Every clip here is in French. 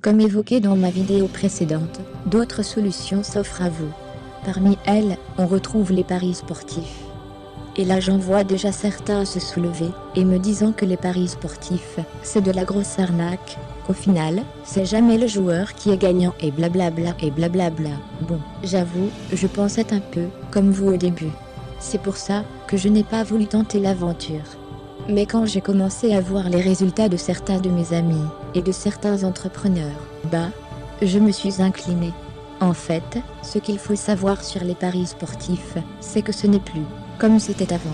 Comme évoqué dans ma vidéo précédente, d'autres solutions s'offrent à vous. Parmi elles, on retrouve les paris sportifs. Et là j'en vois déjà certains se soulever, et me disant que les paris sportifs, c'est de la grosse arnaque, qu'au final, c'est jamais le joueur qui est gagnant et blablabla et blablabla. Bon, j'avoue, je pensais un peu, comme vous au début. C'est pour ça, que je n'ai pas voulu tenter l'aventure. Mais quand j'ai commencé à voir les résultats de certains de mes amis, et de certains entrepreneurs, je me suis inclinée. En fait, ce qu'il faut savoir sur les paris sportifs, c'est que ce n'est plus comme c'était avant.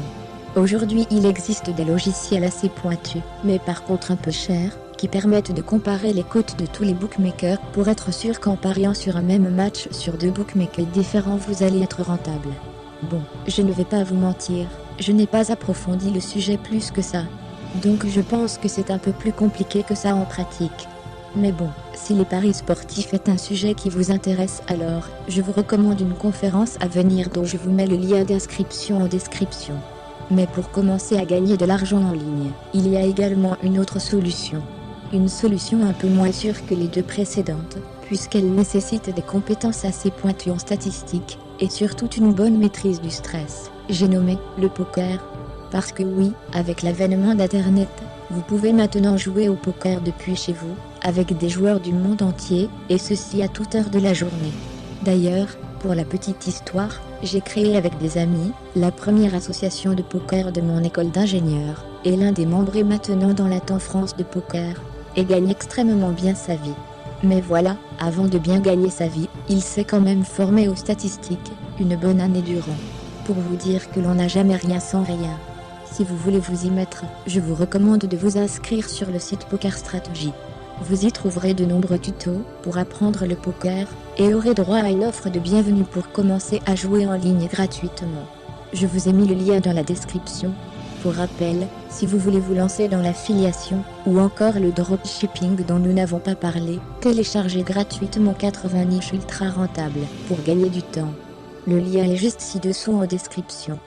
Aujourd'hui, il existe des logiciels assez pointus, mais par contre un peu chers, qui permettent de comparer les cotes de tous les bookmakers pour être sûr qu'en pariant sur un même match sur deux bookmakers différents, vous allez être rentable. Bon, je ne vais pas vous mentir, je n'ai pas approfondi le sujet plus que ça. Donc je pense que c'est un peu plus compliqué que ça en pratique. Mais bon, si les paris sportifs est un sujet qui vous intéresse, alors je vous recommande une conférence à venir dont je vous mets le lien d'inscription en description. Mais pour commencer à gagner de l'argent en ligne, il y a également une autre solution. Une solution un peu moins sûre que les deux précédentes, puisqu'elle nécessite des compétences assez pointues en statistique, et surtout une bonne maîtrise du stress. J'ai nommé le poker. Parce que oui, avec l'avènement d'Internet, vous pouvez maintenant jouer au poker depuis chez vous, avec des joueurs du monde entier, et ceci à toute heure de la journée. D'ailleurs, pour la petite histoire, j'ai créé avec des amis, la première association de poker de mon école d'ingénieur, et l'un des membres est maintenant dans la Temps France de poker, et gagne extrêmement bien sa vie. Mais voilà, avant de bien gagner sa vie, il s'est quand même formé aux statistiques, une bonne année durant. Pour vous dire que l'on n'a jamais rien sans rien. Si vous voulez vous y mettre, je vous recommande de vous inscrire sur le site Poker Strategy. Vous y trouverez de nombreux tutos pour apprendre le poker et aurez droit à une offre de bienvenue pour commencer à jouer en ligne gratuitement. Je vous ai mis le lien dans la description. Pour rappel, si vous voulez vous lancer dans l'affiliation ou encore le dropshipping dont nous n'avons pas parlé, téléchargez gratuitement 80 niches ultra rentables pour gagner du temps. Le lien est juste ci-dessous en description.